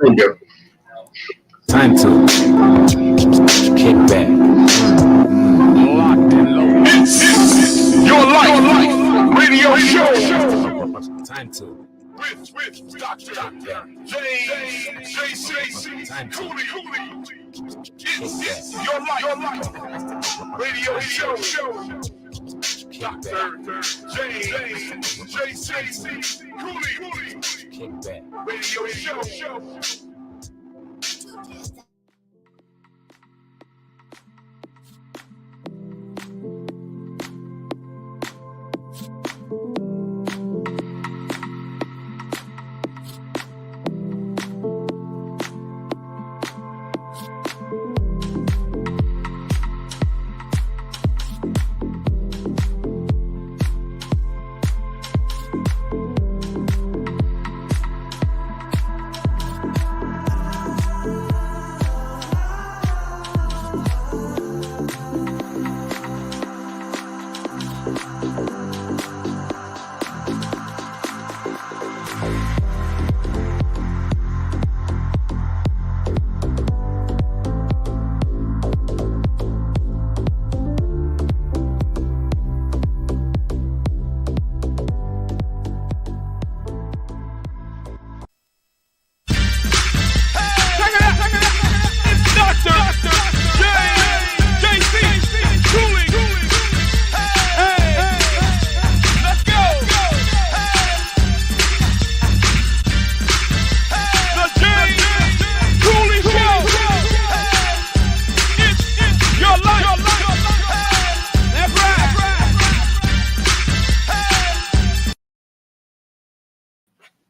Bingo. Time to kick back. Locked and loaded. Your life radio show. Time to With Dr. James J.C. Time to Cooley. kick It's back. your life radio show. Kick Dr. back. James J.C. Cooley. Kick back. Radio show.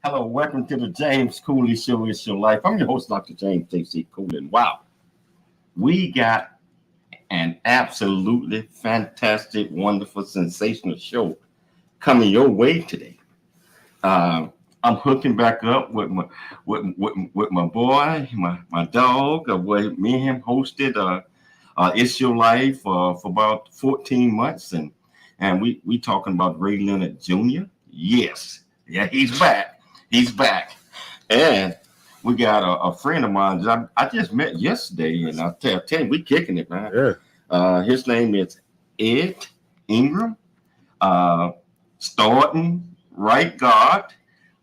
Hello, welcome to the James Cooley Show. It's your life. I'm your host, Dr. James J.C. Cooley. Wow, we got an absolutely fantastic, wonderful, sensational show coming your way today. I'm hooking back up with my boy, my dog. Where me and him hosted It's Your Life for about 14 months, and we talking about Ray Leonard Jr. Yes, yeah, he's back. He's back. And we got a friend of mine I just met yesterday, and I'll tell you, we kicking it, man. Yeah. His name is Ed Ingram, starting right guard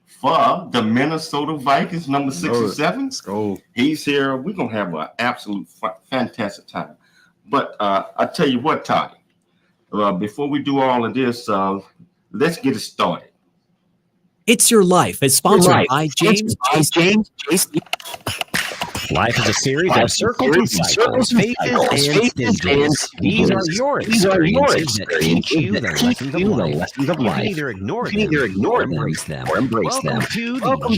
for the Minnesota Vikings, number 67. Let's go. He's here. We're going to have an absolute fantastic time. But I tell you what, Toddy, before we do all of this, let's get it started. It's Your Life is sponsored by James J.C. Life is a series of circles and cycles, phases and stages. These are your experiences that teach you the lessons of life. You can either ignore them or embrace them. Welcome to the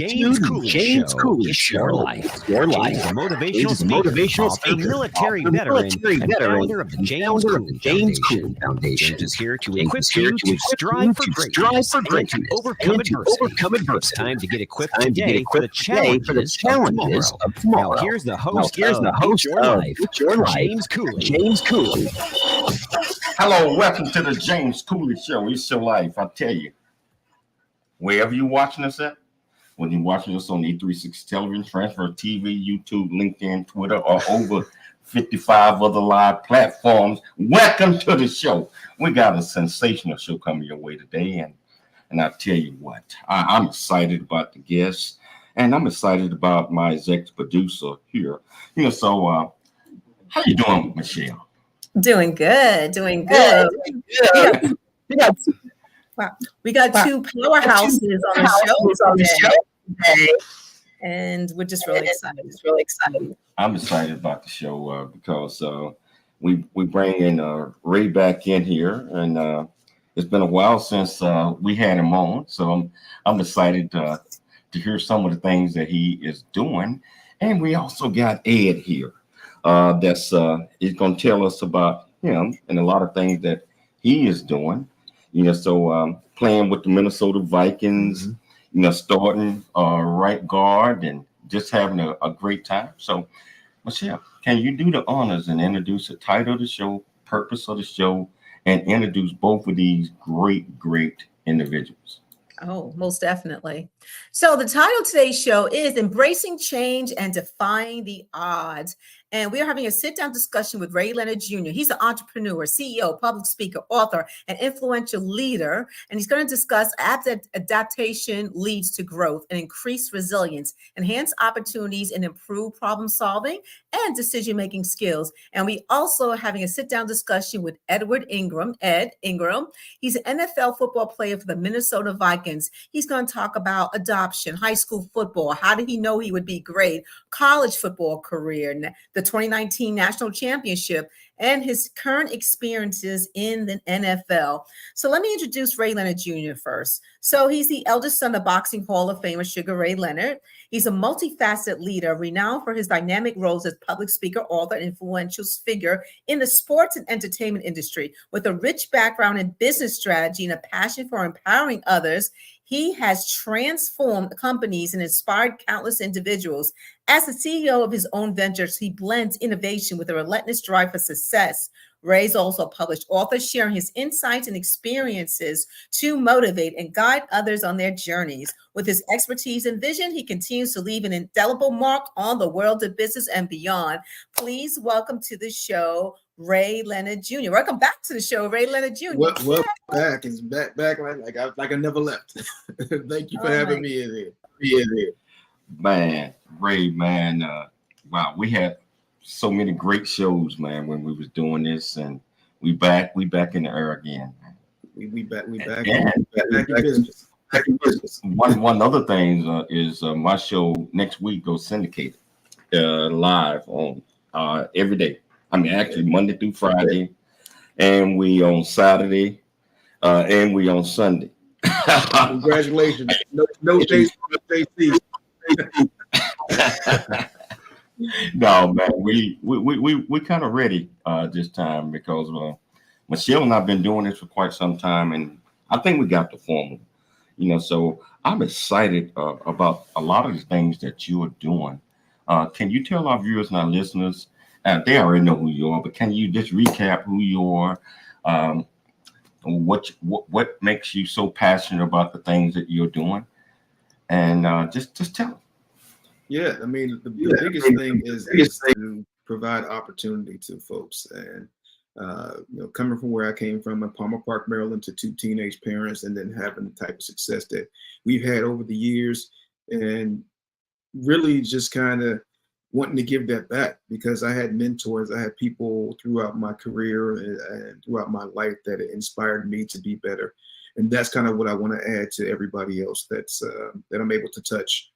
James Cooley Show. Your life. James is a motivational speaker, military veteran, and founder of the James Cooley Foundation. James is here to equip you to strive for greatness and to overcome adversity. It's time to get equipped today for the challenges of tomorrow. Here's the host of It's Your Life, James Cooley. Hello, welcome to the James Cooley Show. It's Your Life. I tell you, wherever you're watching us at, when you're watching us on E360 Television, Transfer TV, YouTube, LinkedIn, Twitter, or over 55 other live platforms, welcome to the show. We got a sensational show coming your way today, and I tell you what, I'm excited about the guests. And I'm excited about my executive producer here. So how you doing, Michelle? Doing good. We got two powerhouses on the show today. And we're just really excited. I'm excited about the show because we bring in Ray back in here, and it's been a while since we had him on. So I'm excited to hear some of the things that he is doing. And we also got Ed here that's is going to tell us about him and a lot of things that he is doing. So playing with the Minnesota Vikings, starting right guard and just having a great time. So, Michelle, can you do the honors and introduce the title of the show, purpose of the show, and introduce both of these great individuals? Oh, most definitely. So the title of today's show is Embracing Change and Defying the Odds. And we are having a sit-down discussion with Ray Leonard Jr. He's an entrepreneur, CEO, public speaker, author, and influential leader. And he's going to discuss adaptation leads to growth and increased resilience, enhance opportunities, and improve problem solving and decision-making skills. And we also are having a sit-down discussion with Edward Ingram, Ed Ingram. He's an NFL football player for the Minnesota Vikings. He's going to talk about adoption, high school football. How did he know he would be great? College football career, the 2019 national championship, and his current experiences in the NFL. So let me introduce Ray Leonard Jr. first. So he's the eldest son of boxing Hall of Famer Sugar Ray Leonard. He's a multifaceted leader, renowned for his dynamic roles as public speaker, author, and influential figure in the sports and entertainment industry. With a rich background in business strategy and a passion for empowering others, he has transformed companies and inspired countless individuals. As the CEO of his own ventures, he blends innovation with a relentless drive for success. Ray's also published authors sharing his insights and experiences to motivate and guide others on their journeys. With his expertise and vision, he continues to leave an indelible mark on the world of business and beyond. Please welcome to the show, Ray Leonard Jr. Welcome back to the show, Ray Leonard Jr. Well, back. It's back like I never left. Thank you for having me in here. Man, Ray, man, wow, we had so many great shows, man, when we was doing this, and we back in the air again. We back in business. One other thing is my show next week goes syndicated live on every day. I mean, actually Monday through Friday, and we on Saturday, and we on Sunday. Congratulations! No days for JC. No, man, we kind of ready this time because Michelle and I've been doing this for quite some time, and I think we got the formula, So I'm excited about a lot of the things that you are doing. Can you tell our viewers and our listeners? They already know who you are, but can you just recap who you are? What makes you so passionate about the things that you're doing? And just tell them. Yeah, I mean, the biggest thing is to provide opportunity to folks. And, coming from where I came from in Palmer Park, Maryland, to two teenage parents, and then having the type of success that we've had over the years, and really just kind of wanting to give that back, because I had mentors, I had people throughout my career and throughout my life that inspired me to be better. And that's kind of what I want to add to everybody else that I'm able to touch.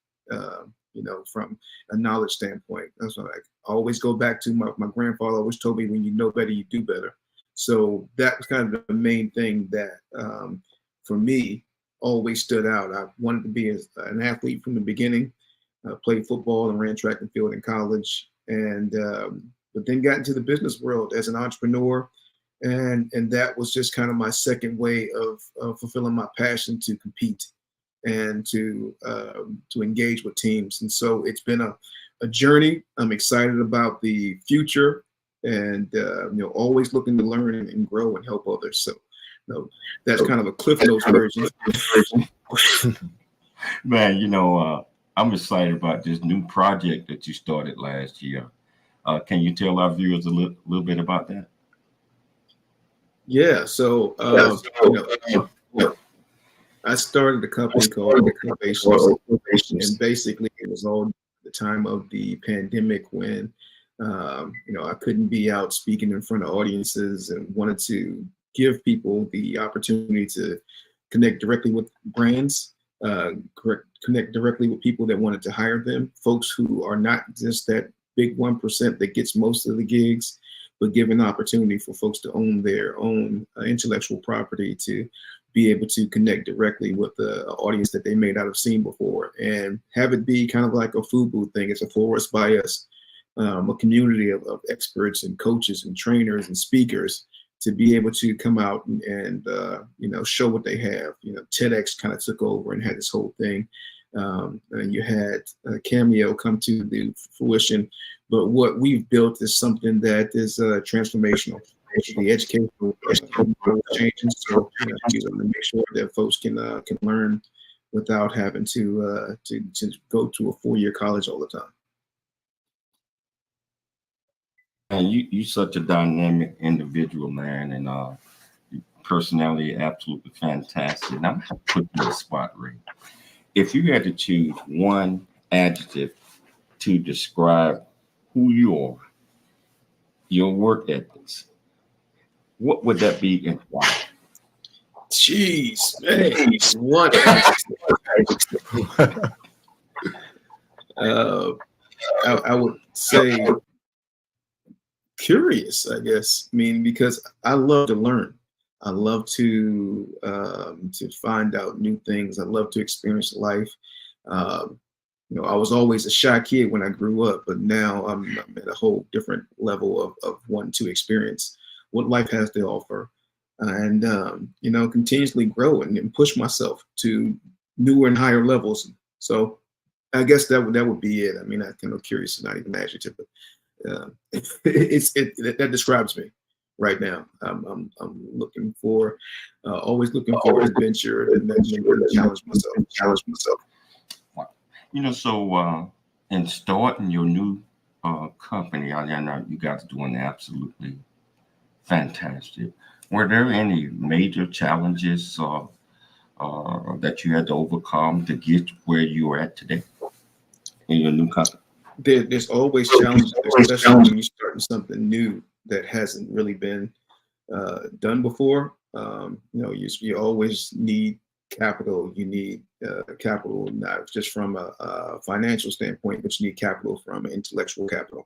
From a knowledge standpoint. That's what I always go back to. My grandfather always told me, when you know better, you do better. So that was kind of the main thing that, for me, always stood out. I wanted to be an athlete from the beginning. Played football and ran track and field in college, and but then got into the business world as an entrepreneur, and that was just kind of my second way of fulfilling my passion to compete and to engage with teams. And so it's been a journey. I'm excited about the future, and always looking to learn and grow and help others. So that's kind of a Cliff Notes version. Man, I'm excited about this new project that you started last year. Can you tell our viewers a little bit about that? Yeah. So I started a company called Adaptation, and basically it was all the time of the pandemic when, I couldn't be out speaking in front of audiences, and wanted to give people the opportunity to connect directly with brands, connect directly with people that wanted to hire them, folks who are not just that big 1% that gets most of the gigs, but give an opportunity for folks to own their own intellectual property, to be able to connect directly with the audience that they may not have seen before, and have it be kind of like a food booth thing. It's a for us, by us, a community of experts and coaches and trainers and speakers to be able to come out and show what they have. TEDx kind of took over and had this whole thing. And you had Cameo come to the fruition. But what we've built is something that is transformational. The educational changing, so we want to make sure that folks can learn without having to go to a 4-year college all the time. And you such a dynamic individual, man, and your personality absolutely fantastic. And I'm gonna have to put you in the spot, Ray. If you had to choose one adjective to describe who you are, your work ethics, what would that be and why? Jeez, man, one. I would say curious, I guess. I mean, because I love to learn. I love to find out new things. I love to experience life. I was always a shy kid when I grew up, but now I'm at a whole different level of wanting to experience what life has to offer, and continuously grow and push myself to newer and higher levels. So I guess that would be it. I mean, curious is not even an adjective, but that describes me right now. I'm looking for, always looking for adventure and challenge myself. So in starting your new company, I know you guys are doing absolutely fantastic. Were there any major challenges that you had to overcome to get where you are at today in your new company? There's always challenges, especially when you're starting something new that hasn't really been done before. You always need capital. You need capital, not just from a financial standpoint, but you need capital from an intellectual capital,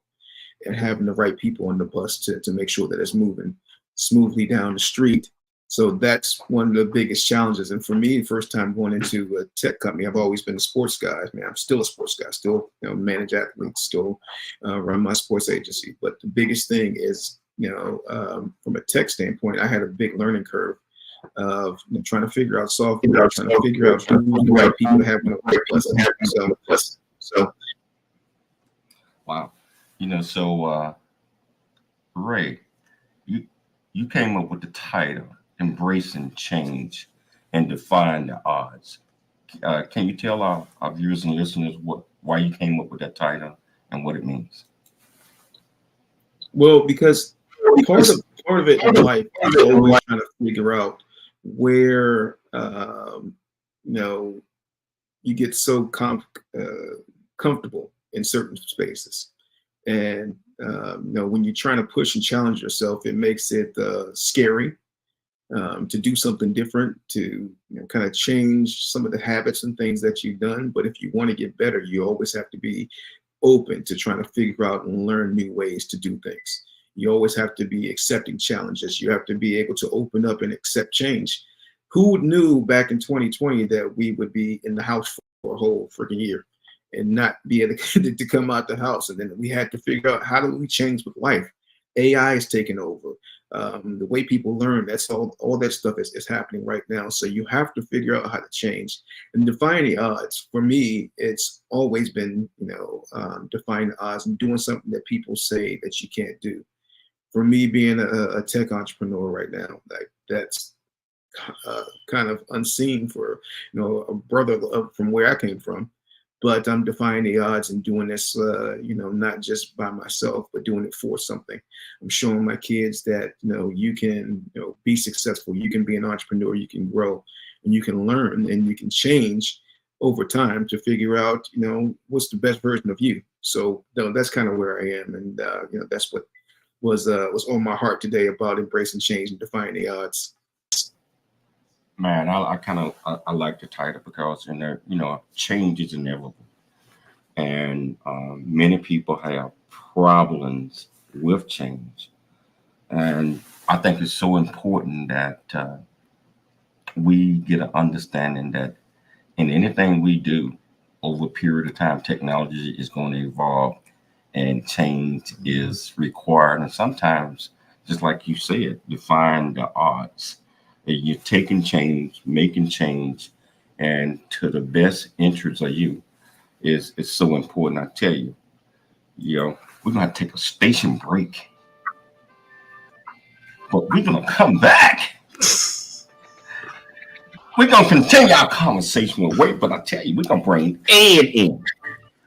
and having the right people on the bus to make sure that it's moving smoothly down the street. So that's one of the biggest challenges. And for me, first time going into a tech company, I've always been a sports guy. I mean, I'm still a sports guy, still manage athletes, still run my sports agency. But the biggest thing is, from a tech standpoint, I had a big learning curve of trying to figure out software, trying to figure out who the right people to have in the right place. So, wow, Ray, you came up with the title "Embracing Change and Defying the Odds." Can you tell our viewers and listeners why you came up with that title and what it means? Well, because part of it in life is always trying to figure out where you get so comfortable in certain spaces, and when you're trying to push and challenge yourself, it makes it scary to do something different, to kind of change some of the habits and things that you've done. But if you want to get better, you always have to be open to trying to figure out and learn new ways to do things. You always have to be accepting challenges. You have to be able to open up and accept change. Who knew back in 2020 that we would be in the house for a whole freaking year and not be able to come out the house? And then we had to figure out, how do we change with life? AI is taking over. The way people learn, that's all that stuff is happening right now. So you have to figure out how to change. And defying the odds, for me, it's always been, defying the odds and doing something that people say that you can't do. For me, being a tech entrepreneur right now, that's kind of unseen for a brother from where I came from. But I'm defying the odds and doing this, not just by myself, but doing it for something. I'm showing my kids that, you can, be successful. You can be an entrepreneur. You can grow, and you can learn, and you can change over time to figure out, what's the best version of you. So that's kind of where I am, and that's what was on my heart today about embracing change and defying the odds. Man, I like the title because change is inevitable, and many people have problems with change, and I think it's so important that we get an understanding that in anything we do over a period of time, technology is going to evolve, and change is required. And sometimes, just like you said, defying the odds. You're taking change, making change, and to the best interest of you is so important. I tell you, we're gonna take a station break, but we're gonna come back. We're going to continue our conversation with Wade, but I tell you, we're going to bring Ed in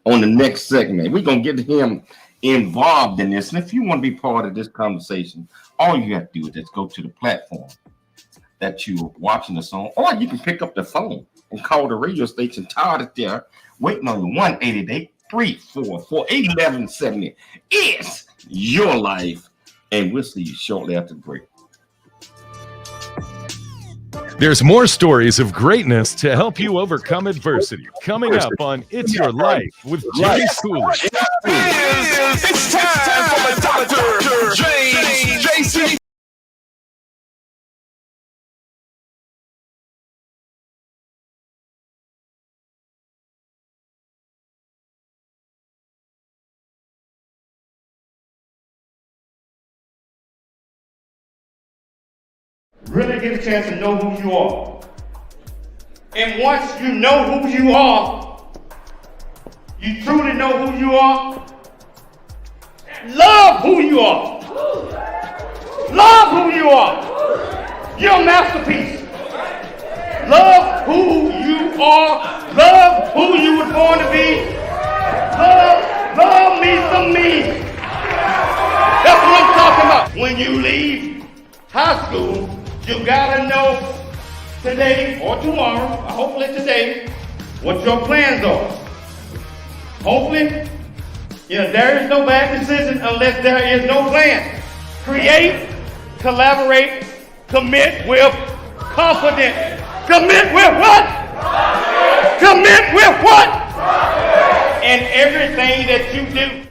on the next segment. We're going to get him involved in this. And if you want to be part of this conversation, all you have to do is just go to the platform that you're watching us on, or you can pick up the phone and call the radio station. Todd is there waiting on you. 1-888-344-1170. It's your life. And we'll see you shortly after the break. There's more stories of greatness to help you overcome adversity. Coming up on It's Your Life with James Cooley. It's time for the Dr. James JC. Really get a chance to know who you are. And once you know who you are, you truly know who you are, love who you are. Love who you are. You're a masterpiece. Love who you are. Love who you were born to be. Love me some me. That's what I'm talking about. When you leave high school, you gotta know today or tomorrow, or hopefully today, what your plans are. Hopefully, there is no bad decision unless there is no plan. Create, collaborate, commit with confidence. Commit with what? Commit with what? And everything that you do.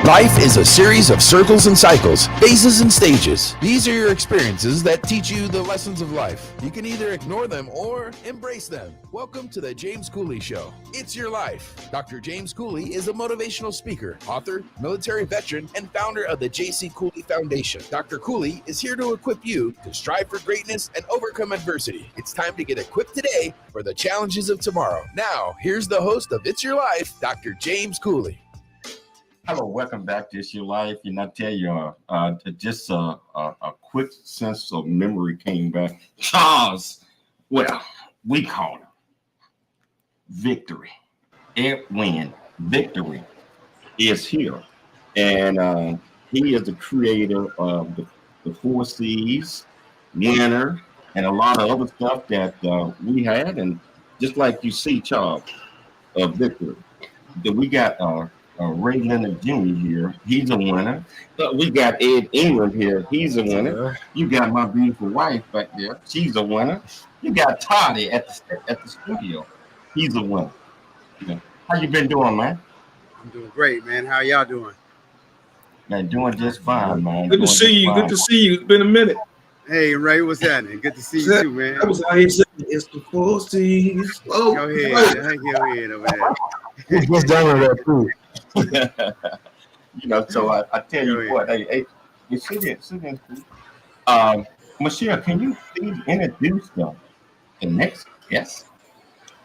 Life is a series of circles and cycles, phases and stages. These are your experiences that teach you the lessons of life. You can either ignore them or embrace them. Welcome to the James Cooley Show. It's your life. Dr. James Cooley is a motivational speaker, author, military veteran, and founder of the J.C. Cooley Foundation. Dr. Cooley is here to equip you to strive for greatness and overcome adversity. It's time to get equipped today for the challenges of tomorrow. Now, here's the host of It's Your Life, Dr. James Cooley. Hello, welcome back to It's Your Life. And I tell you, just a quick sense of memory came back. Charles, well, we call him Victory. Edwin Victory is here. And he is the creator of the 4 C's, Leonard, and a lot of other stuff that we had. And just like you see, Charles, Victory, that we got Ray Leonard Jr. here. He's a winner. We got Ed Ingram here. He's a winner. You got my beautiful wife back there. She's a winner. You got Toddy at the studio. He's a winner. Yeah. How you been doing, man? I'm doing great, man. How y'all doing? Man, doing just fine, man. Good to Doing see just you. fine. Good to see you. It's been a minute. Hey, Ray, what's happening? Good to see you too, man. I was out here saying it's the four seas. Oh, Go ahead. Hang your head over there. What's down there too? You know, so I tell Go you ahead. what, hey, you sit in. Michelle, can you please introduce the next guest?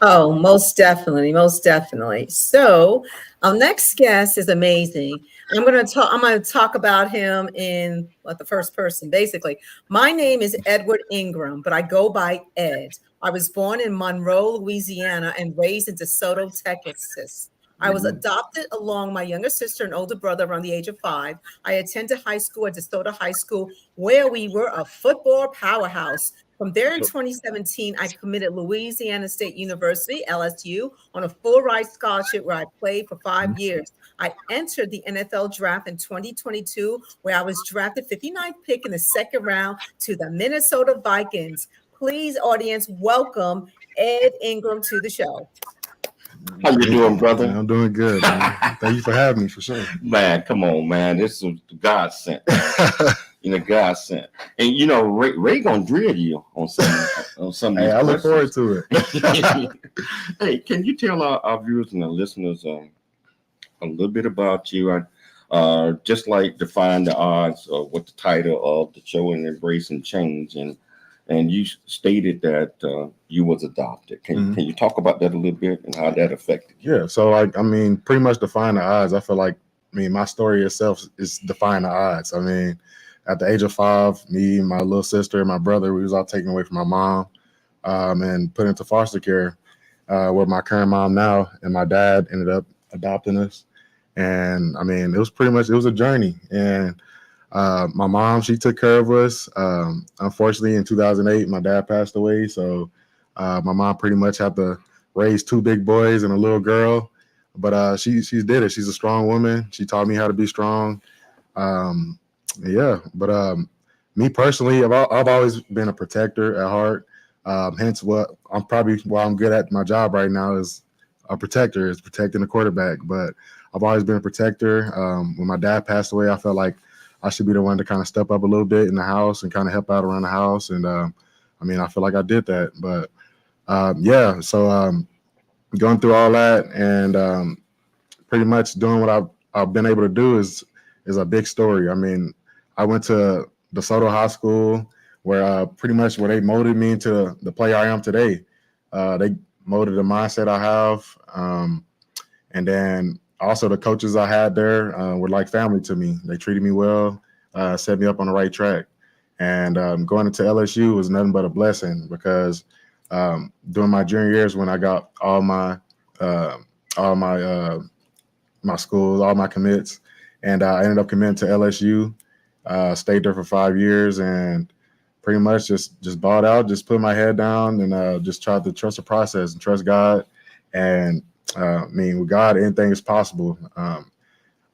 Oh, most definitely, most definitely. So our next guest is amazing. I'm going to talk about him in the first person. Basically, my name is Edward Ingram, but I go by Ed. I was born in Monroe, Louisiana, and raised in DeSoto, Texas. I was adopted along my younger sister and older brother around the age of 5. I attended high school at DeSoto High School, where we were a football powerhouse. From there in 2017, I committed Louisiana State University, LSU, on a full-ride scholarship where I played for 5 years. I entered the NFL draft in 2022, where I was drafted 59th pick in the second round to the Minnesota Vikings. Please, audience, welcome Ed Ingram to the show. How you doing, brother? I'm doing good, man. Thank you for having me, for sure. Man, come on, man. This is God sent. God sent. And you know, Ray gonna drill you on some. Hey, I look forward to it. Hey, can you tell our viewers and our listeners a little bit about you? Just like Defying the Odds, what the title of the show and Embracing Change, and you stated that you was adopted. Can you talk about that a little bit and how that affected you? Yeah, so pretty much defying the odds. I feel like, my story itself is defying the odds. At the age of 5, me, my little sister, my brother, we was all taken away from my mom and put into foster care with my current mom now, and my dad ended up adopting us. And it was a journey. And my mom, she took care of us. Unfortunately, in 2008, my dad passed away. So my mom pretty much had to raise 2 big boys and a little girl. But she did it. She's a strong woman. She taught me how to be strong. Me personally, I've always been a protector at heart. Hence why I'm good at my job right now is a protector, is protecting the quarterback. But I've always been a protector. When my dad passed away, I felt like I should be the one to kind of step up a little bit in the house and kind of help out around the house. And I feel like I did that. But going through all that and pretty much doing what I've been able to do is a big story. I went to DeSoto High School where they molded me into the player I am today. They molded the mindset I have. And then also the coaches I had there were like family to me. They treated me well, set me up on the right track. And going into LSU was nothing but a blessing because during my junior years when I got all my schools, all my commits, and I ended up committing to LSU, stayed there for 5 years and pretty much just balled out, just put my head down and just tried to trust the process and trust God. And with God, anything is possible. I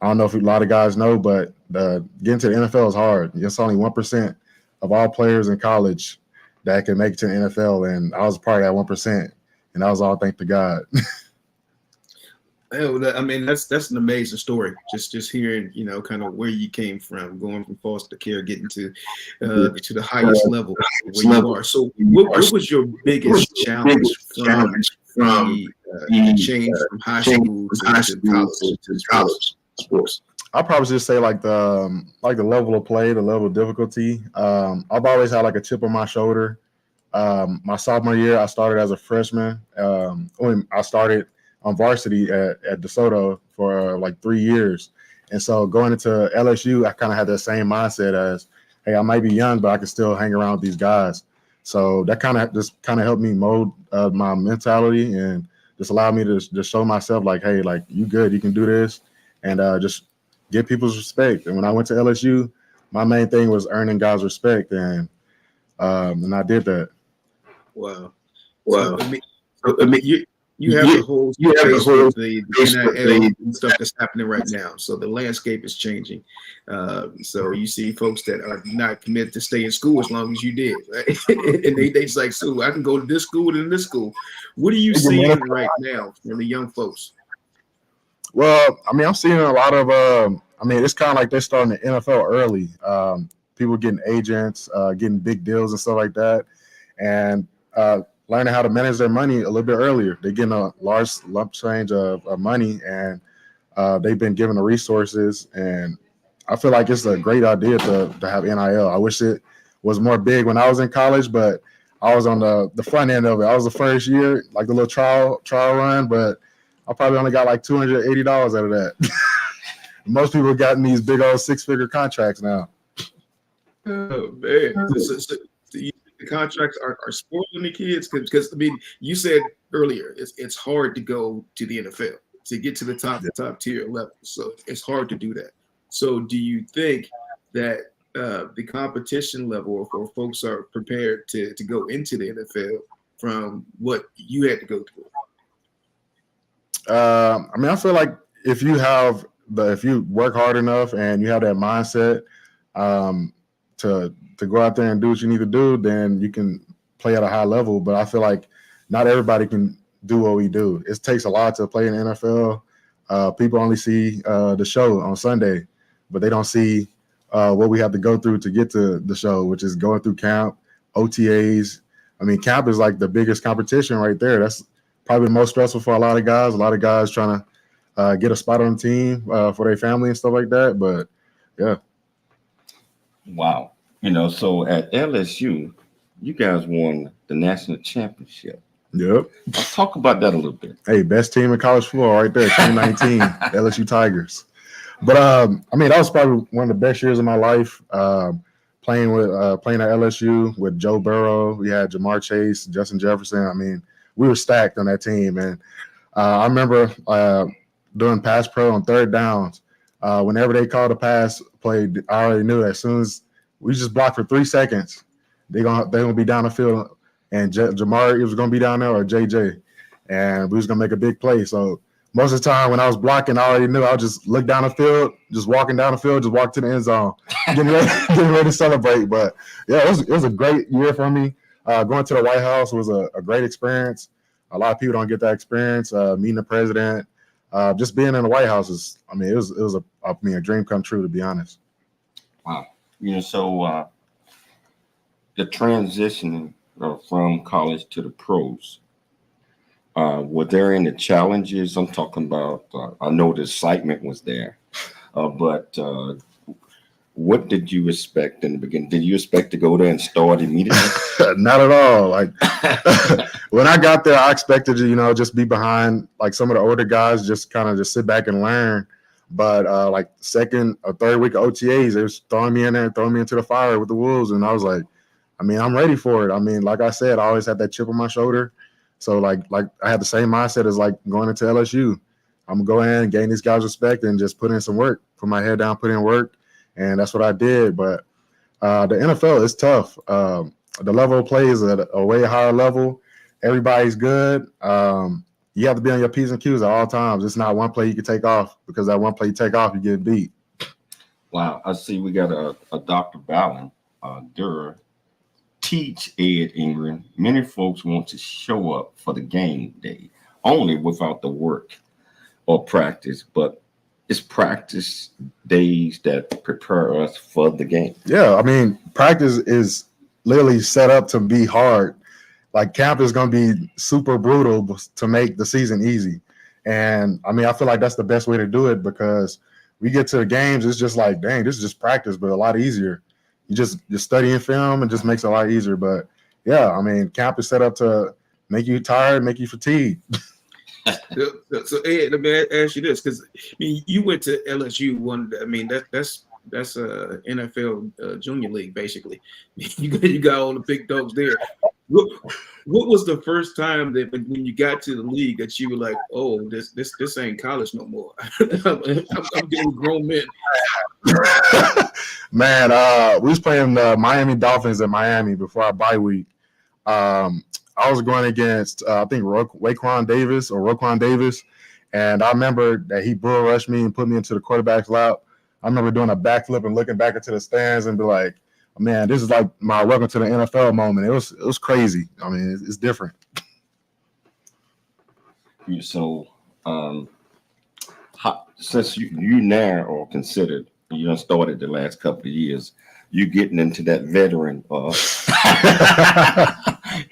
don't know if a lot of guys know, but getting to the NFL is hard. It's only 1% of all players in college that can make it to the NFL, and I was part of that 1%, and that was all thanks to God. That's an amazing story. Just hearing, kind of where you came from, going from foster care, getting to the highest level where you are. So, what was your biggest challenge from the change from high school to college sports? I'll probably just say like the level of play, the level of difficulty. I've always had like a chip on my shoulder. My sophomore year, I started as a freshman. I started on varsity at DeSoto for like 3 years. And so going into LSU, I kind of had that same mindset as, hey, I might be young, but I can still hang around with these guys. So that kind of helped me mold my mentality and just allowed me to just show myself like, hey, like you good, you can do this, and just get people's respect. And when I went to LSU, my main thing was earning guys' respect, and I did that. Wow. You have the whole space with the NIL and stuff that's happening right now. So the landscape is changing. So you see folks that are not committed to stay in school as long as you did, right? And they's like, so I can go to this school and this school. What are you seeing right now from the young folks? Well, I'm seeing a lot of I mean, it's kind of like they're starting the NFL early. People getting agents, getting big deals and stuff like that, and learning how to manage their money a little bit earlier. They're getting a large lump change of money, and they've been given the resources. And I feel like it's a great idea to have NIL. I wish it was more big when I was in college, but I was on the front end of it. I was the first year, like the little trial run, but I probably only got like $280 out of that. Most people have gotten these big old 6-figure contracts now. Oh man, so the contracts are spoiling the kids because I mean, you said earlier it's hard to go to the NFL to get to the top tier level, so it's hard to do that. So, do you think that the competition level for folks are prepared to go into the NFL from what you had to go through? I mean, I feel like if you work hard enough and you have that mindset to go out there and do what you need to do, then you can play at a high level. But I feel like not everybody can do what we do. It takes a lot to play in the NFL. People only see the show on Sunday, but they don't see what we have to go through to get to the show, which is going through camp, OTAs. I mean, camp is like the biggest competition right there. That's probably the most stressful for a lot of guys. A lot of guys trying to get a spot on the team for their family and stuff like that. But yeah. Wow. So at LSU, you guys won the national championship. Yep. Let's talk about that a little bit. Hey, best team in college football right there, 2019, LSU Tigers. But I mean, that was probably one of the best years of my life. Playing at LSU with Joe Burrow, we had Jamar Chase, Justin Jefferson. I mean, we were stacked on that team. And I remember doing pass pro on third downs. Whenever they called a pass play, I already knew as soon as we just blocked for 3 seconds, they're gonna be down the field, and Jamar was gonna be down there or JJ, and we was gonna make a big play. So most of the time when I was blocking, I already knew I would just look down the field, just walking down the field, just walk to the end zone, getting ready to celebrate. But yeah, it was a great year for me. Going to the White House was a great experience. A lot of people don't get that experience. Meeting the president, just being in the White House it was a dream come true, to be honest. Wow. So the transition from college to the pros, were there any challenges? I'm talking about, I know the excitement was there, but what did you expect in the beginning? Did you expect to go there and start immediately? Not at all. Like when I got there, I expected to, just be behind like some of the older guys, just kind of just sit back and learn. But like second or third week of OTAs, they was throwing me in there, throwing me into the fire with the Wolves. And I was like, I mean, I'm ready for it. I mean, like I said, I always had that chip on my shoulder. So like I had the same mindset as like going into LSU. I'm gonna go in and gain these guys' respect and just put in some work, put my head down, put in work. And that's what I did. But the NFL is tough. The level of play is at a way higher level. Everybody's good. You have to be on your P's and Q's at all times. It's not one play you can take off, because that one play you take off, you get beat. Wow. I see we got a Dr. Ballin, Durer. Teach Ed Ingram. Many folks want to show up for the game day only without the work or practice, but it's practice days that prepare us for the game. Yeah, I mean, practice is literally set up to be hard. Like camp is going to be super brutal to make the season easy. And I mean, I feel like that's the best way to do it, because we get to the games, it's just like, dang, this is just practice, but a lot easier. You're studying film, and just makes it a lot easier. But yeah, I mean, camp is set up to make you tired, make you fatigued. So Ed, let me ask you this, because I mean, you went to LSU. That's NFL junior league basically. You got all the big dogs there. What was the first time that when you got to the league that you were like, oh, this ain't college no more? I'm getting grown men. Man, we was playing the Miami Dolphins in Miami before our bye week. I was going against, I think, Roquan Davis. And I remember that he bull rushed me and put me into the quarterback's lap. I remember doing a backflip and looking back into the stands and be like, man, this is like my welcome to the NFL moment. It was crazy. I mean, it's different. So since you now are considered, you done started the last couple of years, you getting into that veteran,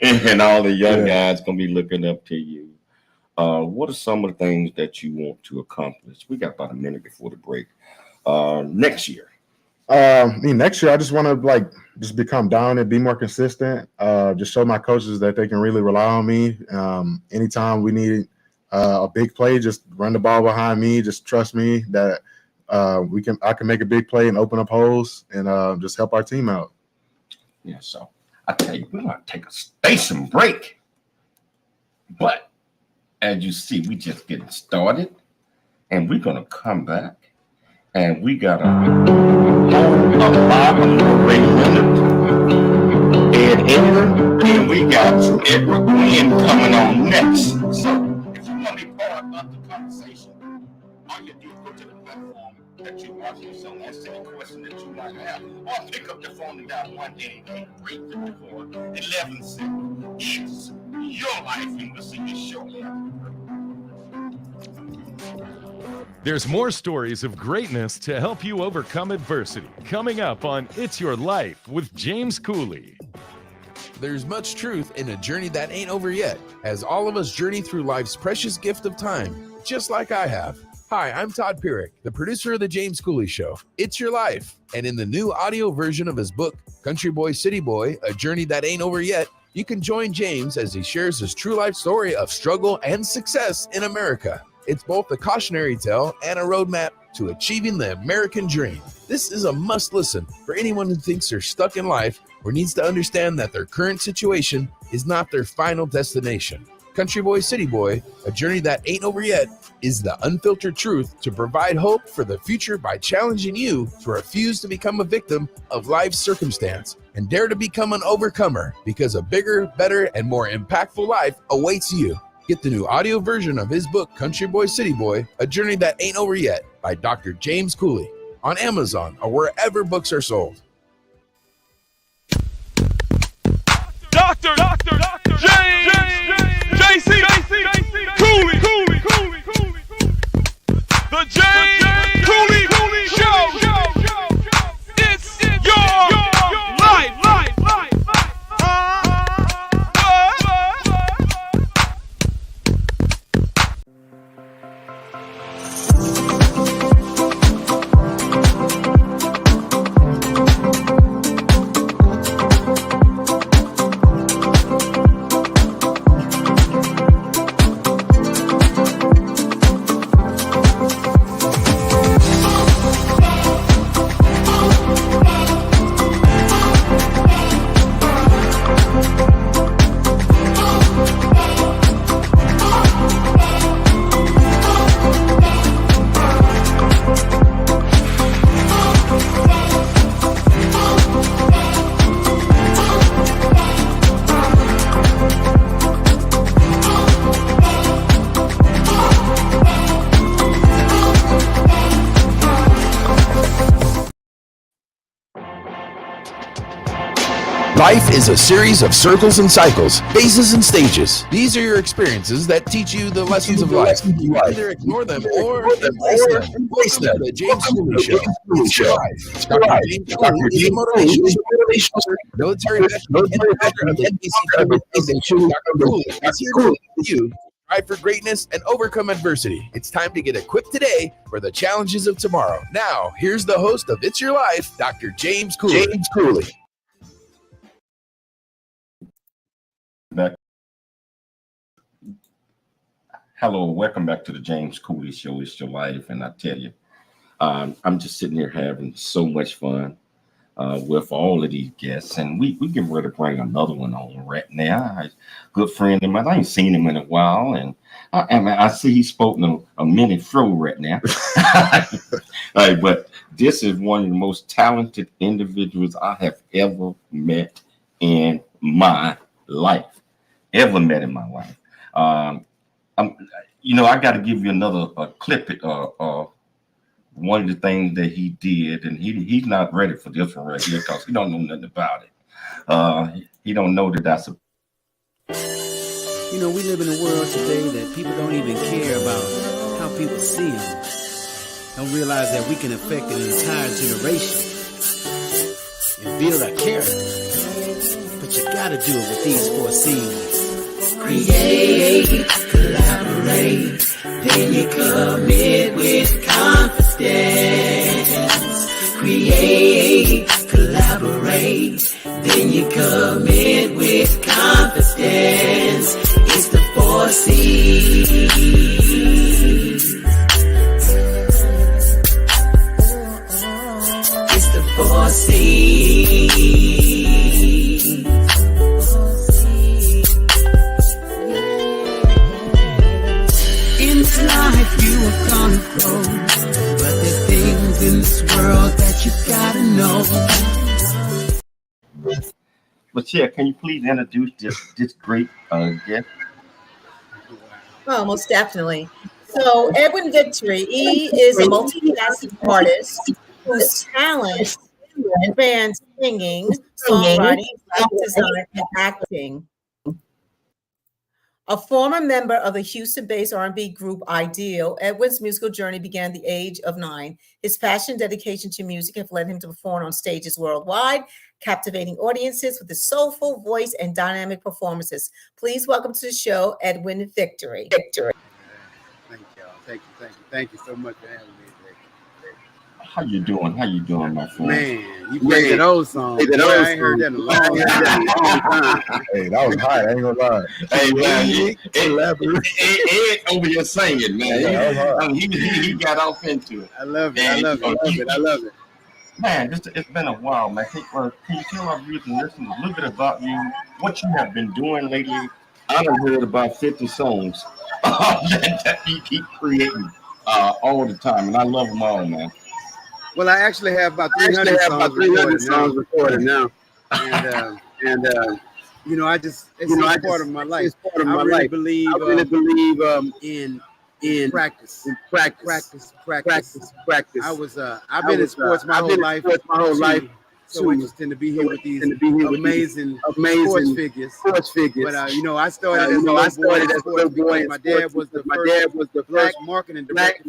and all the young guys gonna be looking up to you. What are some of the things that you want to accomplish? We got about a minute before the break. Next year. Next year, I just want to just become dominant, be more consistent, just show my coaches that they can really rely on me. Anytime we need a big play, just run the ball behind me. Just trust me that I can make a big play and open up holes and just help our team out. Yeah, so I tell you, we're gonna take a station break. But as you see, we just getting started, and we're gonna come back, and we got a lot of Ray Leonard, Ed Ingram, and we got Edward Ingram coming on next. So if you want to be part of the conversation, all you do is go to the platform that you're watching this on, answer any question that you might have, or pick up the phone and dial 1-888-354-1170. It's your life, and we'll see you shortly. There's more stories of greatness to help you overcome adversity. Coming up on It's Your Life with James Cooley. There's much truth in a journey that ain't over yet, as all of us journey through life's precious gift of time, just like I have. Hi, I'm Todd Pierick, the producer of The James Cooley Show. It's Your Life. And in the new audio version of his book, Country Boy, City Boy, A Journey That Ain't Over Yet, you can join James as he shares his true life story of struggle and success in America. It's both a cautionary tale and a roadmap to achieving the American dream. This is a must listen for anyone who thinks they're stuck in life or needs to understand that their current situation is not their final destination. Country Boy, City Boy, A Journey That Ain't Over Yet is the unfiltered truth to provide hope for the future by challenging you to refuse to become a victim of life's circumstance and dare to become an overcomer, because a bigger, better, and more impactful life awaits you. Get the new audio version of his book, Country Boy, City Boy, A Journey That Ain't Over Yet by Dr. James Cooley on Amazon or wherever books are sold. Dr. James JC Cooley. The James Cooley Show. It's your life. Life is a series of circles and cycles, phases and stages. These are your experiences that teach you the lessons of life. You can either ignore them or embrace them. The James Cooley Show. It's your life. Dr. James Cooley is a motivational military veteran and founder of NBC organization. Dr. Cooley is here to help you strive for greatness and overcome adversity. It's time to get equipped today for the challenges of tomorrow. Now, here's the host of It's Your Life, Dr. James Cooley. James Cooley. Hello, welcome back to the James Cooley Show. It's Your Life, and I tell you, I'm just sitting here having so much fun with all of these guests, and we get ready to bring another one on right now. A good friend of mine, I ain't seen him in a while, and I see he's spoken a mini fro right now. But this is one of the most talented individuals I have ever met in my life. I got to give you another clip. One of the things that he did, and he's not ready for this one right here because he don't know nothing about it. He don't know that that's a. We live in a world today that people don't even care about how people see them. don't realize that we can affect an entire generation and build our character. But you gotta do it with these 4 C's. Create, collaborate, then you commit with confidence. Create, collaborate, then you commit with confidence. It's the 4 C's. It's the 4 C's. In this life you are gonna grow, but there's things in this world that you gotta know. But yeah, can you please introduce this great guest? Oh, most definitely. So Edwin Victory, he is a multifaceted artist whose talent spans singing, songwriting, graphic design, and acting. A former member of the Houston-based R&B group Ideal, Edwin's musical journey began at the age of 9. His passion and dedication to music have led him to perform on stages worldwide, captivating audiences with his soulful voice and dynamic performances. Please welcome to the show, Edwin Victory. Thank y'all. Thank you so much for having me today. How you doing? How you doing, my friend? Man, you played that old song. I ain't heard that in a long time. Hey, that was high. I ain't gonna lie. Hey, man, Ed over here singing, man. Yeah, He got off into it. I love it. I love it. Man, it's been a while, man. Can you tell our viewers and listeners a little bit about you, what you have been doing lately? I done heard about 50 songs that you keep creating all the time, and I love them all, man. Well, I actually have about 300 songs recorded now. And you know, it's part of my life. It's part of my life. I really believe in practice. Practice. I was I've been in sports my whole life. So interesting to be here with these amazing sports figures. But you know, I started as a little boy. My dad was the first black marketing director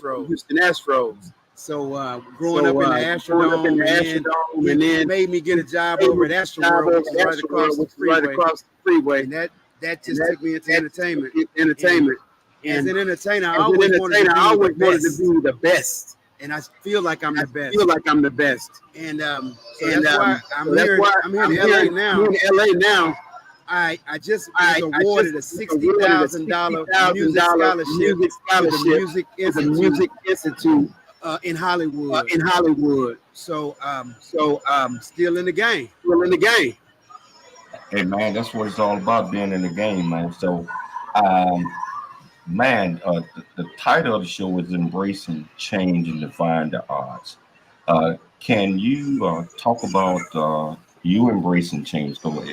for Houston Astros. So growing up in the Astrodome, and then made me get a job over at Astroworld, which is right across the freeway. And that just took me into entertainment. As an entertainer, I always wanted to be the best. And I feel like I'm the best. And so that's why I'm here in LA now. I just was awarded a $60,000 music scholarship to the Music Institute in Hollywood. So still in the game. Hey, man, that's what it's all about, being in the game, man. So, man, the title of the show is Embracing Change and Defying the Odds. Can you talk about you embracing change? So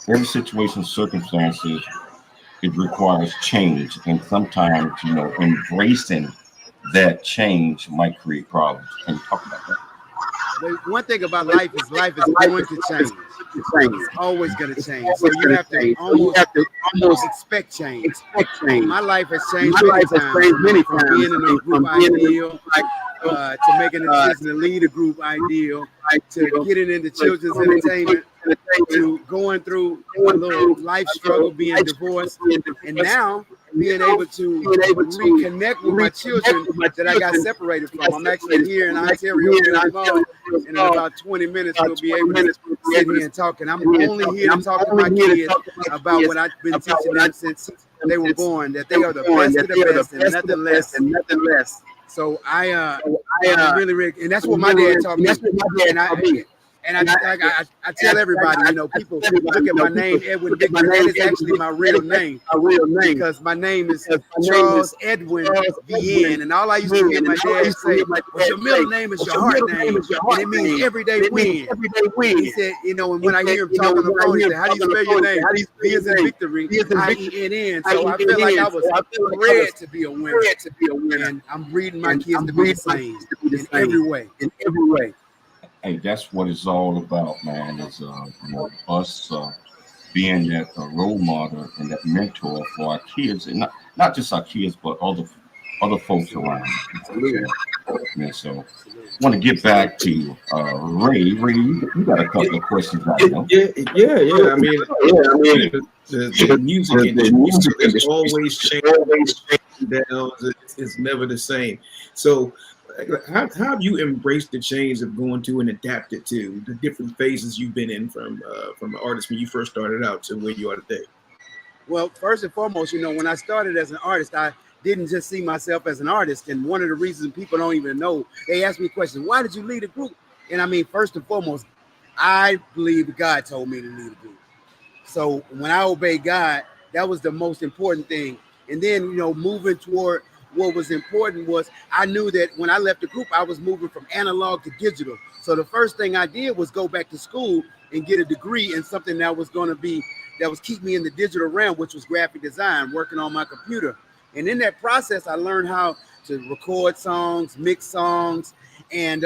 every situation, circumstances, it requires change. And sometimes, you know, embracing that change might create problems. Can you talk about that? But one thing about life is going to change. It's always going to change. So you have to almost expect change. My life has changed many times. From being in a group Ideal, to making a decision to lead a group Ideal, to getting into children's entertainment, to going through a little life struggle, being divorced, and now being able to reconnect with my children that I got separated from. I'm actually here in Ontario, and in about 20 minutes we'll be able to sit here and talk. And I'm only here to talk to my kids about what I've been teaching them since they were born, that they are the best of the best and nothing less. So I really, and that's what my dad taught me. And I tell everybody, you know, people look at my name, Edwin Victory. That is actually my real name. Because my name is Charles Edwin VN. And all I used to hear my dad say was, your middle name is your heart name. And it means everyday win. He said, you know, and when I hear him talk on the phone, he said, how do you spell your name? V as in victory, I-E-N-N. So I feel like I was bred to be a winner. And I'm breeding my kids to be the same in every way. Hey, that's what it's all about, man. Is you know, us being that role model and that mentor for our kids, and not just our kids, but other other folks around. Yeah, so I want to get back to Ray. Ray, you got a couple of questions right now. Yeah. I mean, the music industry is always changing down. It's never the same. So how have you embraced the change of going to and adapted to the different phases you've been in from an artist when you first started out to where you are today? Well, first and foremost, when I started as an artist, I didn't just see myself as an artist. And one of the reasons people don't even know, they ask me questions, why did you lead a group? And I mean, first and foremost, I believe God told me to lead a group. So when I obeyed God, that was the most important thing. And then, moving toward what was important was I knew that when I left the group, I was moving from analog to digital. So the first thing I did was go back to school and get a degree in something that was keep me in the digital realm, which was graphic design, working on my computer. And in that process, I learned how to record songs, mix songs, and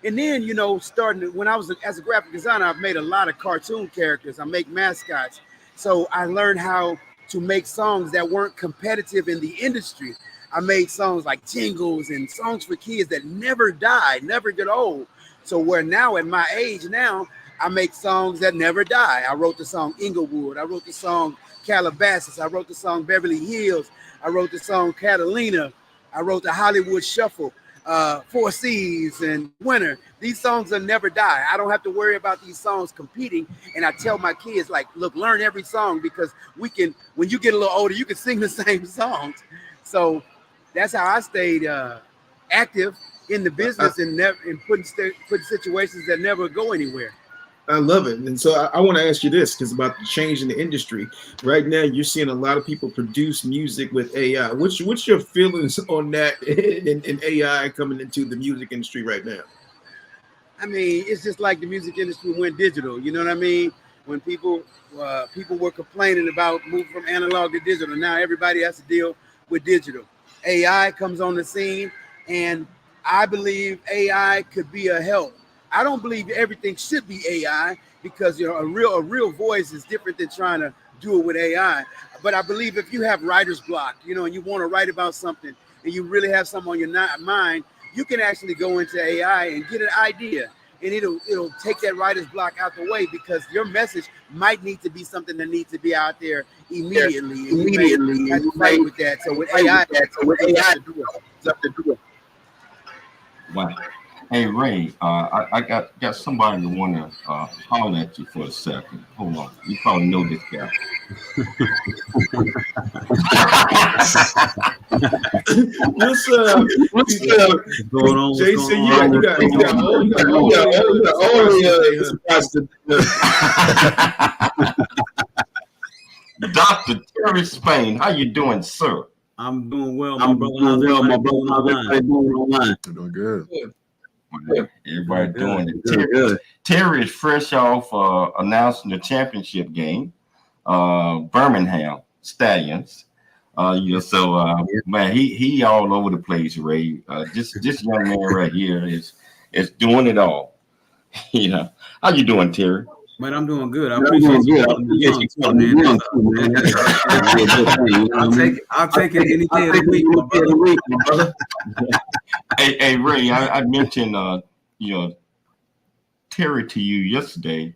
then, starting when I was as a graphic designer, I've made a lot of cartoon characters. I make mascots. So I learned how to make songs that weren't competitive in the industry. I made songs like jingles and songs for kids that never die, never get old. So where now at my age now, I make songs that never die. I wrote the song Inglewood. I wrote the song Calabasas. I wrote the song Beverly Hills. I wrote the song Catalina. I wrote the Hollywood Shuffle, Four Seas and Winter. These songs will never die. I don't have to worry about these songs competing. And I tell my kids, like, look, learn every song because when you get a little older, you can sing the same songs. So that's how I stayed active in the business and putting situations that never go anywhere. I love it. And so I want to ask you this, because about the change in the industry. Right now, you're seeing a lot of people produce music with AI. What's your feelings on that in AI coming into the music industry right now? I mean, it's just like the music industry went digital. You know what I mean? When people were complaining about moving from analog to digital, now everybody has to deal with digital. AI comes on the scene, and I believe AI could be a help. I don't believe everything should be AI because a real voice is different than trying to do it with AI. But I believe if you have writer's block, and you want to write about something and you really have something on your mind, you can actually go into AI and get an idea, and it'll take that writer's block out the way because your message might need to be something that needs to be out there immediately. You have to fight with that. So with AI, you have to do it. Wow. Hey Ray, I got somebody that want to holler at you for a second. Hold on, you probably know this guy. What's going on? Jason, you got Dr. Terry Spain, how you doing, sir? I'm doing well, my brother. How's everybody doing online? Doing good. Everybody doing it. Terry is fresh off announcing the championship game, Birmingham Stallions. Man, he all over the place, Ray. This young man right here is doing it all. How you doing, Terry? Man, I'm doing good. I appreciate you calling me young too, man. I'll take it any day of the week, my brother. Hey, Ray, I mentioned Terry to you yesterday.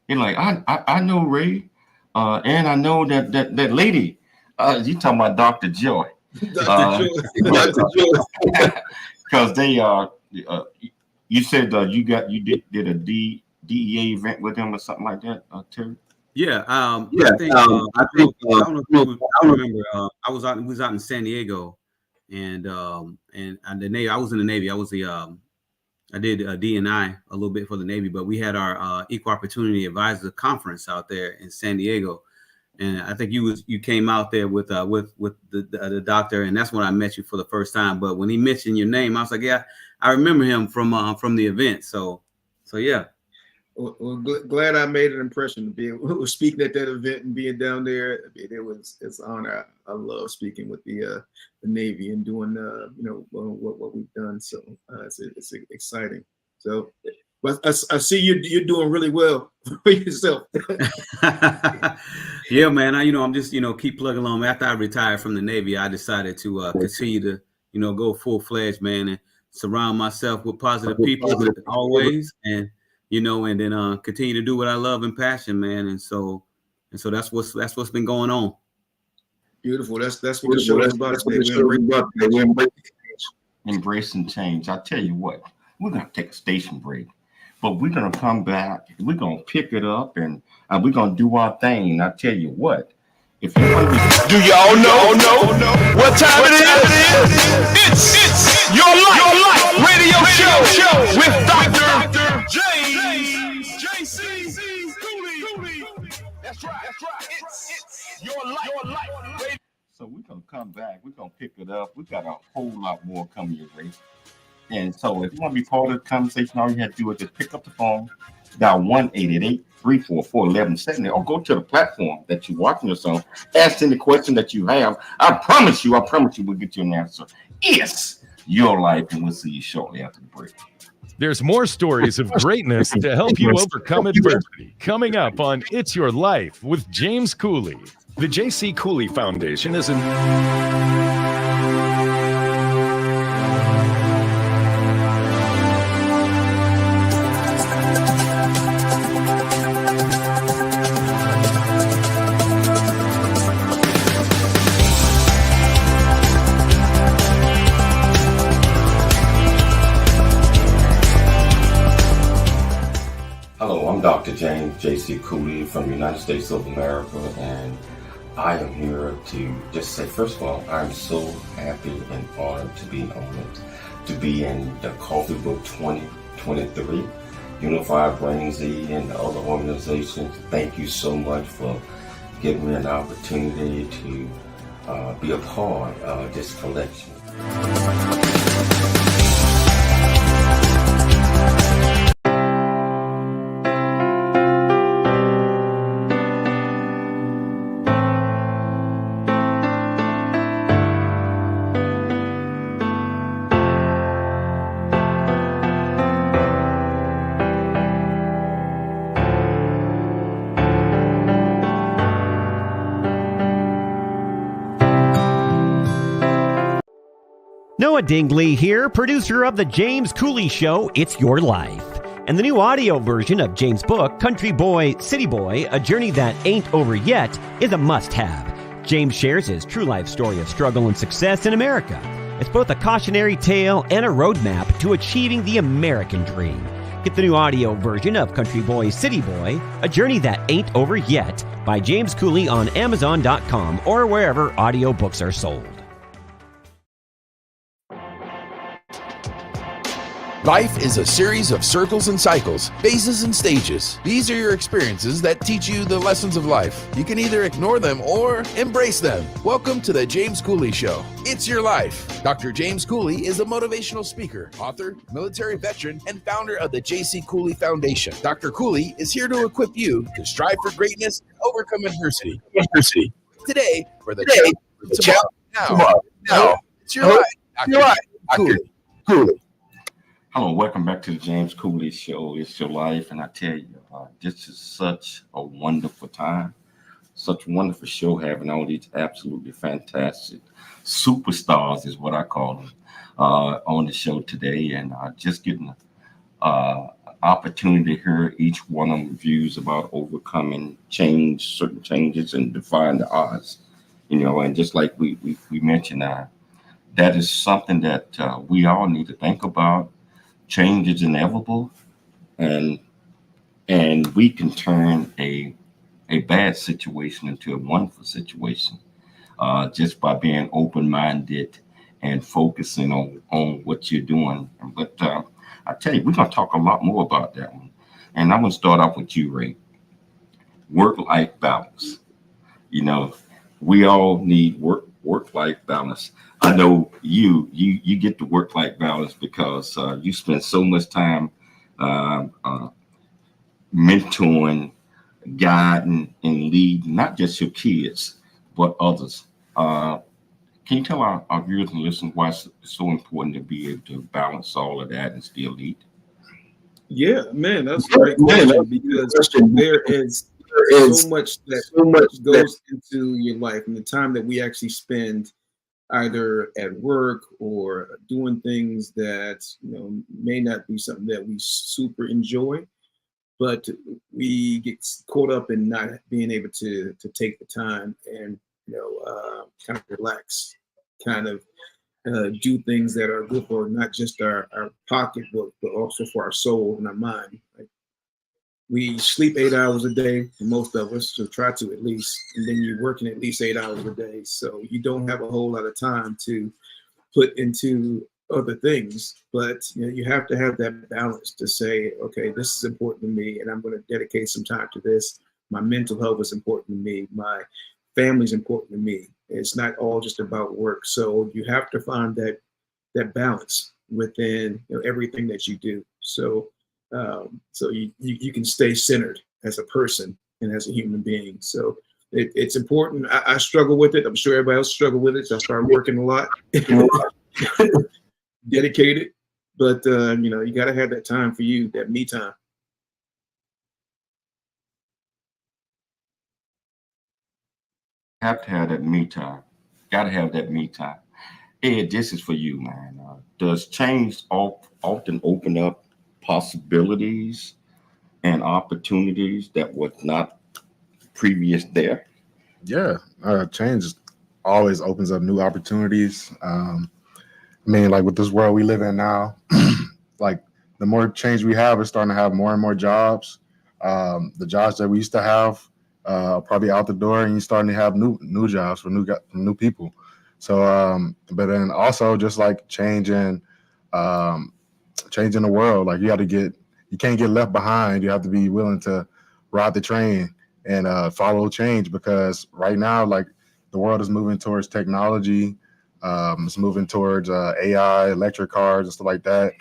You're like, I know Ray, and I know that lady. You talking about Dr. Joy? Dr. Joy. Because they you said you did a DEA event with him or something like that, Terry? Yeah, I think I don't know if you remember. I was out in San Diego, and the Navy. I was in the Navy. I did D&I a little bit for the Navy, but we had our Equal Opportunity Advisors Conference out there in San Diego, and I think you came out there with the doctor, and that's when I met you for the first time. But when he mentioned your name, I was like, yeah, I remember him from the event. So yeah. Well, glad I made an impression to be speaking at that event and being down there. It's an honor. I love speaking with the Navy and doing what we've done. So it's exciting. So, but I see you're doing really well for yourself. Yeah, man. I'm just keep plugging along. After I retired from the Navy, I decided to continue to go full fledged, man, and surround myself with positive people always, and and then continue to do what I love and passion, man. And so that's what's been going on. Beautiful. That's what the show is about today. Embracing change. I tell you what, we're gonna take a station break, but we're gonna come back. We're gonna pick it up, and we're gonna do our thing. And I tell you what, if you do y'all know what time it is? It's your life radio show with Dr. James JC Cooley. That's right. It's your life radio. So we're gonna come back. We're gonna pick it up. We got a whole lot more coming your way. And so if you want to be part of the conversation, all you have to do is just pick up the phone, dial 1-888-344-1170, or go to the platform that you're watching us on. Ask any question that you have. I promise you, we'll get you an answer. It's your life, and we'll see you shortly after the break. There's more stories of greatness to help you overcome adversity coming up on It's Your Life with James Cooley. The J.C. Cooley Foundation is Hello, I'm Dr. James J.C. Cooley from the United States of America, and I am here to just say, first of all, I'm so happy and honored to be honored to be in the Coffee Book 2023, Unified Brain Z, and the other organizations. Thank you so much for giving me an opportunity to be a part of this collection. Noah Dingley here, producer of The James Cooley Show, It's Your Life. And the new audio version of James' book, Country Boy, City Boy, A Journey That Ain't Over Yet, is a must-have. James shares his true life story of struggle and success in America. It's both a cautionary tale and a roadmap to achieving the American dream. Get the new audio version of Country Boy, City Boy, A Journey That Ain't Over Yet by James Cooley on Amazon.com or wherever audiobooks are sold. Life is a series of circles and cycles, phases and stages. These are your experiences that teach you the lessons of life. You can either ignore them or embrace them. Welcome to the James Cooley Show. It's your life. Dr. James Cooley is a motivational speaker, author, military veteran, and founder of the J.C. Cooley Foundation. Dr. Cooley is here to equip you to strive for greatness and overcome adversity. Today, for the challenge. Now, it's your life. Dr. Cooley. Hello, welcome back to the James Cooley Show. It's your life, and I tell you, this is such a wonderful time, such a wonderful show, having all these absolutely fantastic superstars, is what I call them, on the show today, and just getting an opportunity to hear each one of them views about overcoming change, certain changes, and defying the odds. And just like we mentioned, that is something that we all need to think about. Change is inevitable, and we can turn a bad situation into a wonderful situation just by being open-minded and focusing on what you're doing. But I tell you, we're going to talk a lot more about that one. And I'm going to start off with you, Ray. Work-life balance. We all need work-life balance. I know you get the work-life balance because you spend so much time mentoring, guiding, and leading, not just your kids, but others. Can you tell our viewers and listeners why it's so important to be able to balance all of that and still lead? Yeah, man, that's a great question because there is so much that goes into your life and the time that we actually spend either at work or doing things that, may not be something that we super enjoy, but we get caught up in not being able to take the time and, kind of relax, kind of do things that are good for not just our pocketbook, but also for our soul and our mind. Like, we sleep 8 hours a day, for most of us, so try to at least, and then you're working at least 8 hours a day. So you don't have a whole lot of time to put into other things, but you have to have that balance to say, okay, this is important to me, and I'm going to dedicate some time to this. My mental health is important to me. My family is important to me. It's not all just about work. So you have to find that balance within everything that you do. So you can stay centered as a person and as a human being. So it's important. I struggle with it. I'm sure everybody else struggle with it. So I started working a lot, dedicated, but you got to have that time for you, that me time. Have to have that me time. Got to have that me time. Ed, this is for you, man. Does change often open up possibilities and opportunities that was not previous there? Yeah, change always opens up new opportunities. I mean, like with this world we live in now, like the more change we have, we're starting to have more and more jobs. The jobs that we used to have probably out the door, and you're starting to have new jobs for new people. So, but then also just like changing the world, like you can't get left behind. You have to be willing to ride the train and follow change, because right now, like the world is moving towards technology. It's moving towards AI, electric cars, and stuff like that.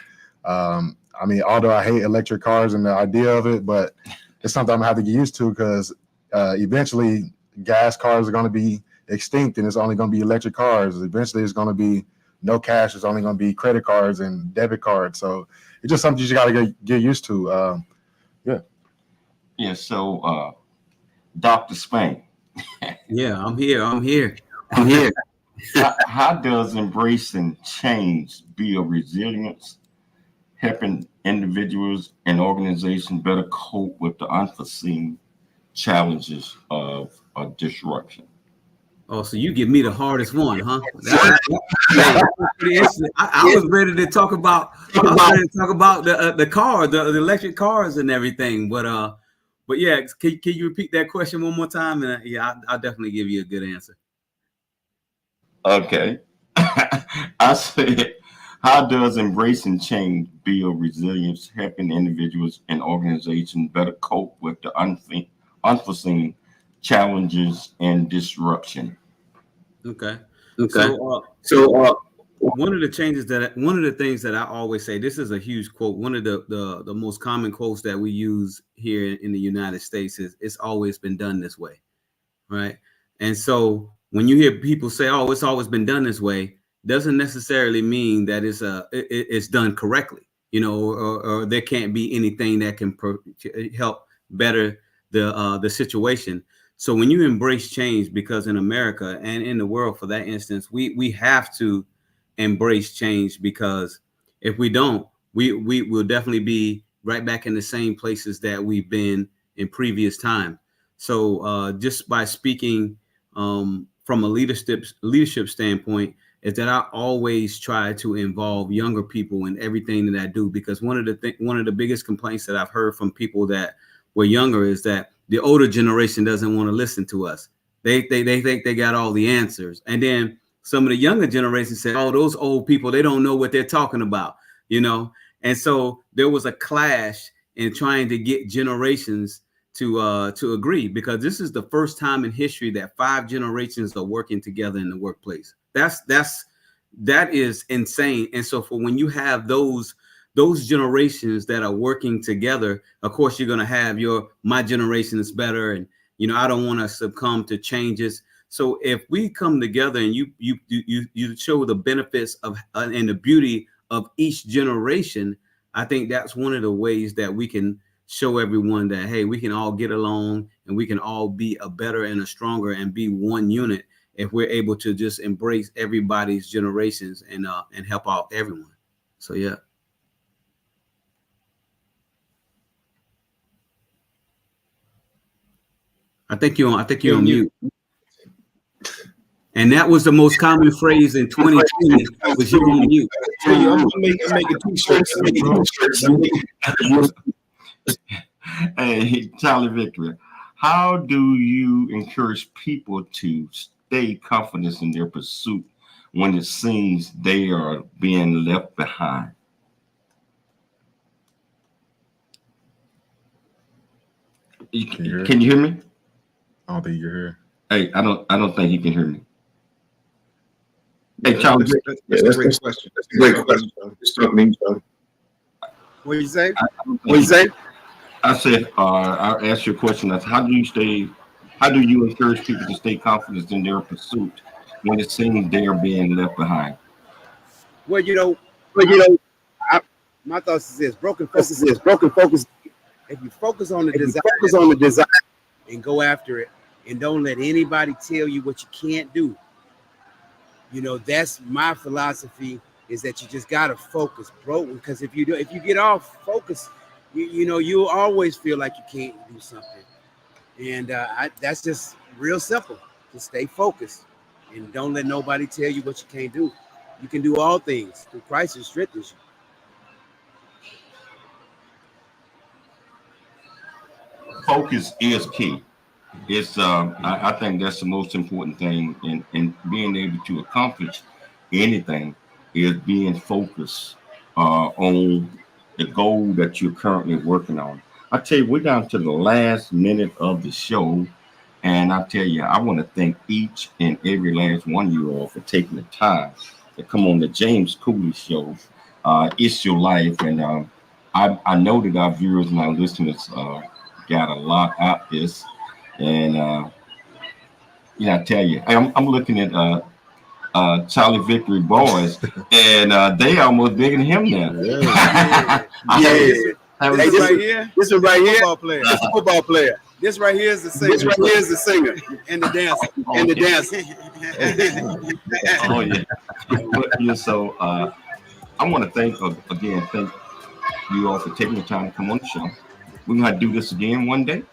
I mean, although I hate electric cars and the idea of it, but it's something I'm gonna have to get used to, because eventually gas cars are going to be extinct and it's only going to be electric cars. Eventually it's going to be no cash. It's only going to be credit cards and debit cards. So it's just something you got to get used to. Yeah. So, Dr. Spain. Yeah, I'm here. How does embracing change build resilience, helping individuals and organizations better cope with the unforeseen challenges of a disruption? Oh, so you give me the hardest one, huh? I was ready to talk about the car, the electric cars and everything, but yeah, can you repeat that question one more time? And I'll definitely give you a good answer. Okay. I said, how does embracing change build resilience, helping individuals and organizations better cope with the unforeseen challenges and disruption? Okay. So one of the things that I always say, this is a huge quote. One of the most common quotes that we use here in the United States is, "It's always been done this way," right? And so when you hear people say, "Oh, it's always been done this way," doesn't necessarily mean that it's done correctly, or there can't be anything that can help better the situation. So when you embrace change, because in America and in the world, for that instance, we have to embrace change, because if we don't, we will definitely be right back in the same places that we've been in previous time. So just by speaking from a leadership standpoint, is that I always try to involve younger people in everything that I do, because one of the biggest complaints that I've heard from people that were younger is that the older generation doesn't want to listen to us. They think they got all the answers. And then some of the younger generation say, "Oh, those old people, they don't know what they're talking about," And so there was a clash in trying to get generations to agree, because this is the first time in history that 5 generations are working together in the workplace. That is insane. And so for when you have those generations that are working together, of course you're going to have my generation is better, and I don't want to succumb to changes. So if we come together and you show the benefits of and the beauty of each generation, I think that's one of the ways that we can show everyone that, hey, we can all get along and we can all be a better and a stronger and be one unit. if we're able to just embrace everybody's generations and help out everyone. So yeah. I think you're on mute. And that was the most common phrase in 2020 was you on mute. I'm making t-shirts. Hey, Charlie Victory, how do you encourage people to stay confident in their pursuit when it seems they are being left behind? Can you hear me? I don't think you're here. Hey, I don't think he can hear me. Hey, Charlie, That's a great question. That's a great question. What you say? I said, I asked you a question. That's how do you encourage people to stay confident in their pursuit when it seems they are being left behind? Well, my thoughts is this: broken focus. If you focus on the desire, and go after it, and don't let anybody tell you what you can't do. That's my philosophy, is that you just gotta focus, bro. Because if you get off focus, you'll always feel like you can't do something. And that's just real simple. Just stay focused and don't let nobody tell you what you can't do. You can do all things through Christ who strengthens you. Focus is key. It's I think that's the most important thing in being able to accomplish anything is being focused on the goal that you're currently working on. I tell you, we're down to the last minute of the show, and I tell you, I want to thank each and every last one of you all for taking the time to come on the James Cooley Show. It's Your Life, and I know that our viewers and our listeners got a lot out this, and I tell you, I'm looking at Charlie Victory boys, and they almost bigger than him now. This right here, football player. This is a football player. This right here is the singer. And the dancer. Oh yeah. So I want to thank you all for taking the time to come on the show. We're gonna do this again one day.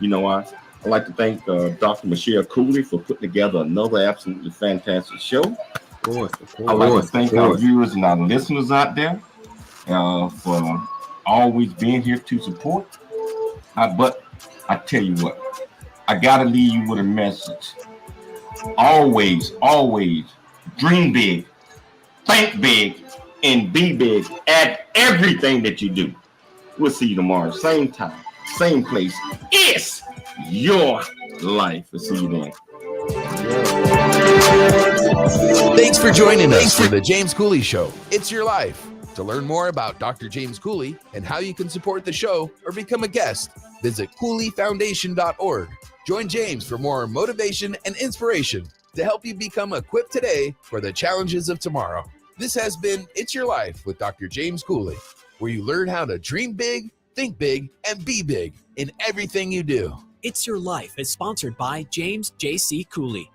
I'd like to thank Dr. Michelle Cooley for putting together another absolutely fantastic show. Of course. I'd like to thank our viewers and our listeners out there for always being here to support. But I tell you what, I gotta leave you with a message. Always dream big, think big, and be big at everything that you do. We'll see you tomorrow, same time, same place. It's your life. We'll see you then. Thanks for joining us for the James Cooley Show. It's Your Life. To learn more about Dr. James Cooley and how you can support the show or become a guest, visit CooleyFoundation.org. Join James for more motivation and inspiration to help you become equipped today for the challenges of tomorrow. This has been It's Your Life with Dr. James Cooley, where you learn how to dream big, think big, and be big in everything you do. It's Your Life is sponsored by James J.C. Cooley.